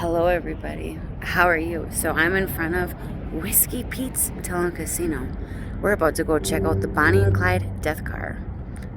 Hello everybody, how are you? So I'm in front of Whiskey Pete's Hotel and Casino. We're about to go check out the Bonnie and Clyde death car.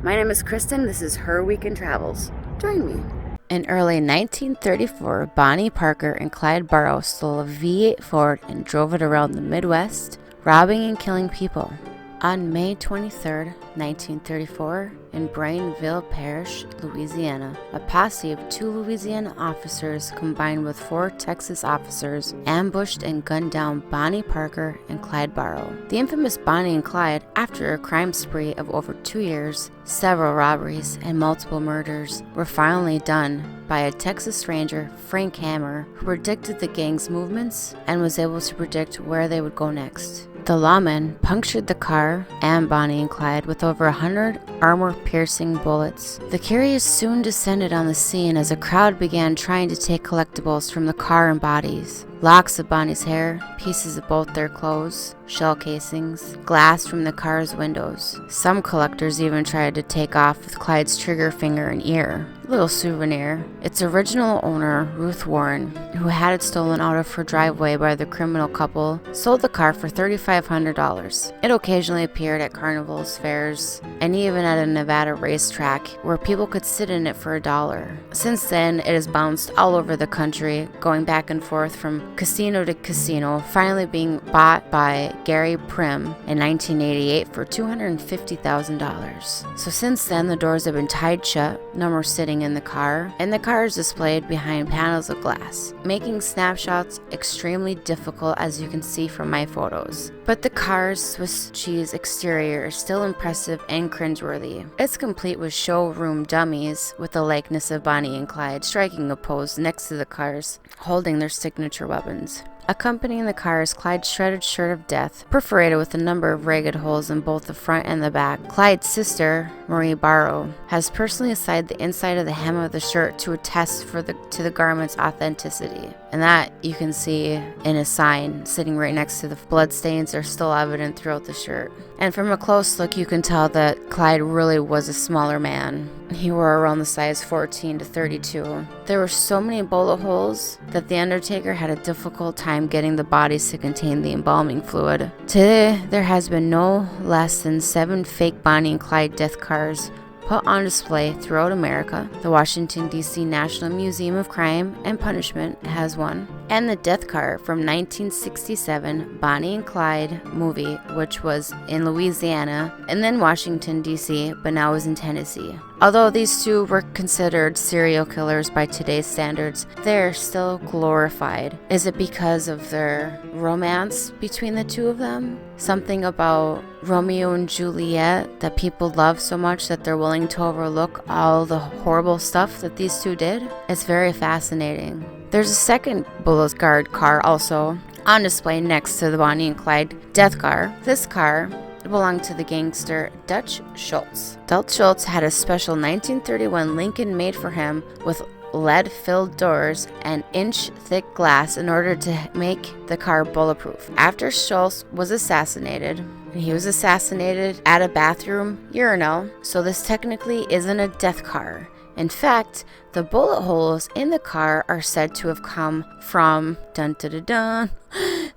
My name is Kristen, this is Her Weekend Travels. Join me. In early 1934, Bonnie Parker and Clyde Barrow stole a V8 Ford and drove it around the Midwest, robbing and killing people. On May 23, 1934, in Brainville Parish, Louisiana, a posse of 2 Louisiana officers combined with 4 Texas officers ambushed and gunned down Bonnie Parker and Clyde Barrow. The infamous Bonnie and Clyde, after a crime spree of over 2 years, several robberies, and multiple murders, were finally done by a Texas Ranger, Frank Hammer, who predicted the gang's movements and was able to predict where they would go next. The lawmen punctured the car and Bonnie and Clyde with over 100 armor-piercing bullets. The curious soon descended on the scene as a crowd began trying to take collectibles from the car and bodies. Locks of Bonnie's hair, pieces of both their clothes, shell casings, glass from the car's windows. Some collectors even tried to take off with Clyde's trigger finger and ear. Little souvenir. Its original owner, Ruth Warren, who had it stolen out of her driveway by the criminal couple, sold the car for $3,500. It occasionally appeared at carnivals, fairs, and even at a Nevada racetrack where people could sit in it for $1. Since then, it has bounced all over the country, going back and forth from casino to casino, finally being bought by Gary Primm in 1988 for $250,000. So since then, the doors have been tied shut, no more sitting in the car, and the car is displayed behind panels of glass, making snapshots extremely difficult, as you can see from my photos. But the car's Swiss cheese exterior is still impressive and cringeworthy. It's complete with showroom dummies with the likeness of Bonnie and Clyde striking a pose next to the cars, holding their signature weapons. Accompanying the car is Clyde's shredded shirt of death, perforated with a number of ragged holes in both the front and the back. Clyde's sister, Marie Barrow, has personally assigned the inside of the hem of the shirt to attest to the garment's authenticity. And that you can see in a sign sitting right next to the bloodstains are still evident throughout the shirt. And from a close look, you can tell that Clyde really was a smaller man. He wore around the size 14 to 32. There were so many bullet holes that the Undertaker had a difficult time getting the bodies to contain the embalming fluid. Today, there has been no less than 7 fake Bonnie and Clyde death cars put on display throughout America. The Washington, D.C. National Museum of Crime and Punishment has one. And the death car from 1967 Bonnie and Clyde movie, which was in Louisiana and then Washington, D.C., but now is in Tennessee. Although these 2 were considered serial killers by today's standards, they're still glorified. Is it because of their romance between the 2 of them? Something about Romeo and Juliet that people love so much that they're willing to overlook all the horrible stuff that these 2 did? It's very fascinating. There's a second bullet guard car also on display next to the Bonnie and Clyde death car. This car belonged to the gangster Dutch Schultz. Dutch Schultz had a special 1931 Lincoln made for him with lead-filled doors and inch-thick glass in order to make the car bulletproof. After Schultz was assassinated, he was assassinated at a bathroom urinal, so this technically isn't a death car. In fact, the bullet holes in the car are said to have come from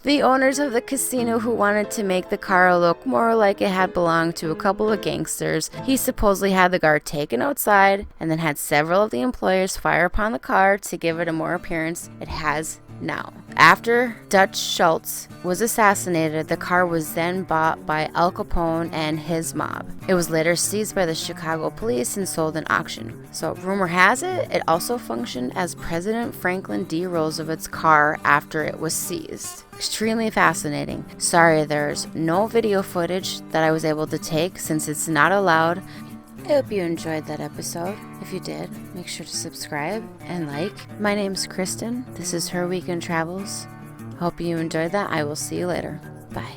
the owners of the casino who wanted to make the car look more like it had belonged to a couple of gangsters. He supposedly had the car taken outside and then had several of the employees fire upon the car to give it a more appearance it has now. After Dutch Schultz was assassinated, the car was then bought by Al Capone and his mob. It was later seized by the Chicago police and sold in auction. So rumor has it, it also functioned as President Franklin D. Roosevelt's car after it was seized. Extremely fascinating. Sorry there's no video footage that I was able to take since it's not allowed. I hope you enjoyed that episode. If you did, make sure to subscribe and like. My name's Kristen. This is Her Weekend Travels. Hope you enjoyed that. I will see you later. Bye.